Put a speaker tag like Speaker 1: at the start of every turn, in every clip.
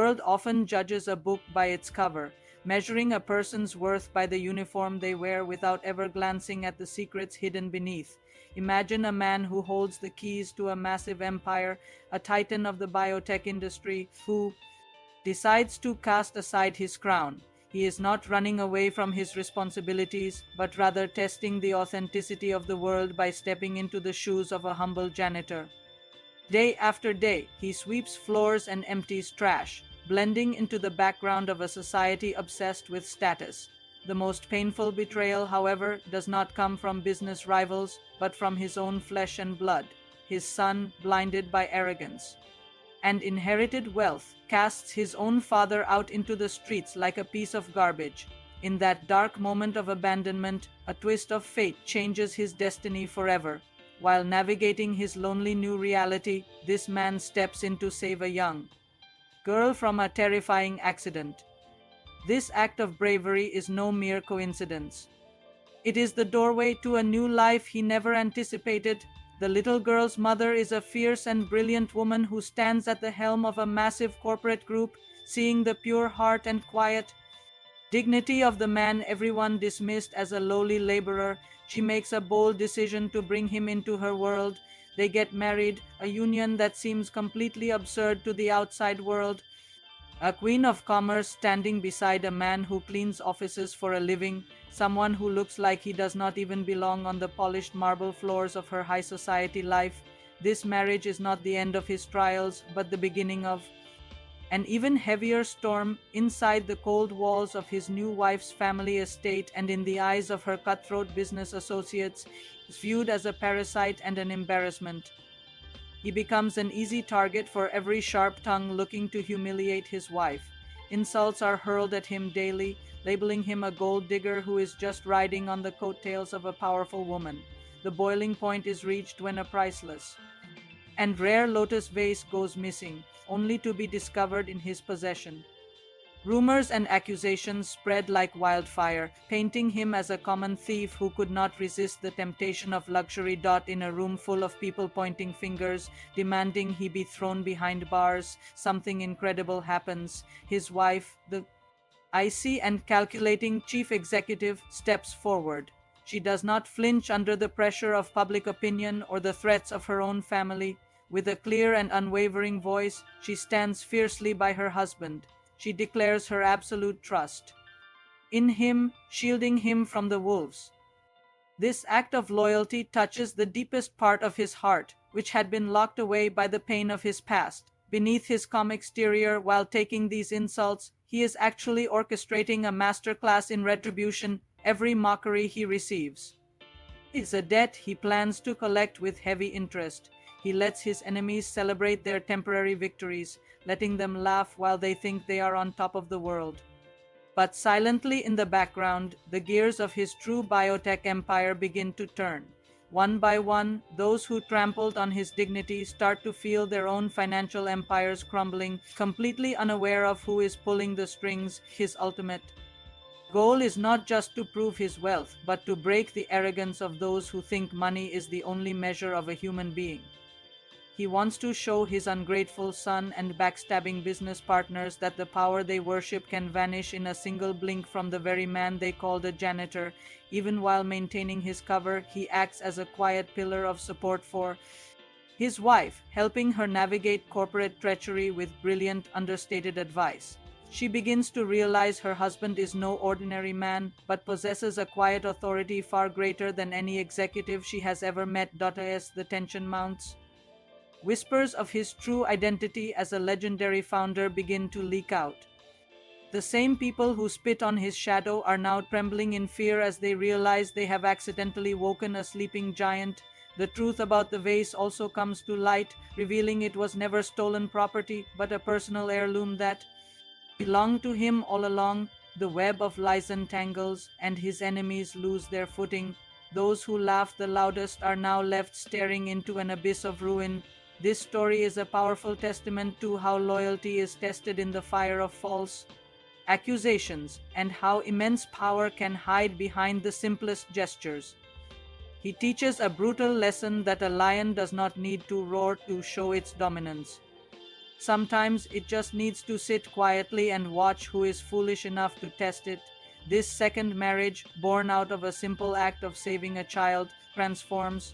Speaker 1: world often judges a book by its cover, measuring a person's worth by the uniform they wear without ever glancing at the secrets hidden beneath. Imagine a man who holds the keys to a massive empire, a titan of the biotech industry, who decides to cast aside his crown. He is not running away from his responsibilities, but rather testing the authenticity of the world by stepping into the shoes of a humble janitor. Day after day, he sweeps floors and empties trash, blending into the background of a society obsessed with status. The most painful betrayal, however, does not come from business rivals, but from his own flesh and blood, his son, blinded by arrogance and inherited wealth, casts his own father out into the streets like a piece of garbage. In that dark moment of abandonment, a twist of fate changes his destiny forever. While navigating his lonely new reality, this man steps in to save a young girl from a terrifying accident. This act of bravery is no mere coincidence. It is the doorway to a new life he never anticipated. The little girl's mother is a fierce and brilliant woman who stands at the helm of a massive corporate group, seeing the pure heart and quiet dignity of the man everyone dismissed as a lowly laborer. She makes a bold decision to bring him into her world. They get married, a union that seems completely absurd to the outside world. A queen of commerce standing beside a man who cleans offices for a living, someone who looks like he does not even belong on the polished marble floors of her high society life. This marriage is not the end of his trials, but the beginning of an even heavier storm inside the cold walls of his new wife's family estate, and in the eyes of her cutthroat business associates, is viewed as a parasite and an embarrassment. He becomes an easy target for every sharp tongue looking to humiliate his wife. Insults are hurled at him daily, labeling him a gold digger who is just riding on the coattails of a powerful woman. The boiling point is reached when a priceless and rare lotus vase goes missing, only to be discovered in his possession. Rumors and accusations spread like wildfire, painting him as a common thief who could not resist the temptation of luxury. In a room full of people pointing fingers, demanding he be thrown behind bars, something incredible happens. His wife, the icy and calculating chief executive, steps forward. She does not flinch under the pressure of public opinion or the threats of her own family. With a clear and unwavering voice, she stands fiercely by her husband. She declares her absolute trust in him, shielding him from the wolves. This act of loyalty touches the deepest part of his heart, which had been locked away by the pain of his past. Beneath his calm exterior, while taking these insults, he is actually orchestrating a masterclass in retribution. Every mockery he receives is a debt he plans to collect with heavy interest. He lets his enemies celebrate their temporary victories, letting them laugh while they think they are on top of the world. But silently in the background, the gears of his true biotech empire begin to turn. One by one, those who trampled on his dignity start to feel their own financial empires crumbling, completely unaware of who is pulling the strings. His ultimate goal is not just to prove his wealth, but to break the arrogance of those who think money is the only measure of a human being. He wants to show his ungrateful son and backstabbing business partners that the power they worship can vanish in a single blink from the very man they called a janitor. Even while maintaining his cover, he acts as a quiet pillar of support for his wife, helping her navigate corporate treachery with brilliant, understated advice. She begins to realize her husband is no ordinary man, but possesses a quiet authority far greater than any executive she has ever met. As the tension mounts, whispers of his true identity as a legendary founder begin to leak out. The same people who spit on his shadow are now trembling in fear as they realize they have accidentally woken a sleeping giant. The truth about the vase also comes to light, revealing it was never stolen property, but a personal heirloom that belonged to him all along. The web of lies entangles, and his enemies lose their footing. Those who laughed the loudest are now left staring into an abyss of ruin. This story is a powerful testament to how loyalty is tested in the fire of false accusations, and how immense power can hide behind the simplest gestures. He teaches a brutal lesson that a lion does not need to roar to show its dominance. Sometimes it just needs to sit quietly and watch who is foolish enough to test it. This second marriage, born out of a simple act of saving a child, transforms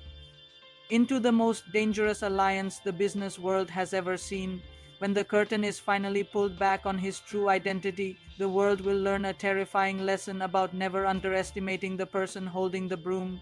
Speaker 1: into the most dangerous alliance the business world has ever seen. When the curtain is finally pulled back on his true identity, the world will learn a terrifying lesson about never underestimating the person holding the broom.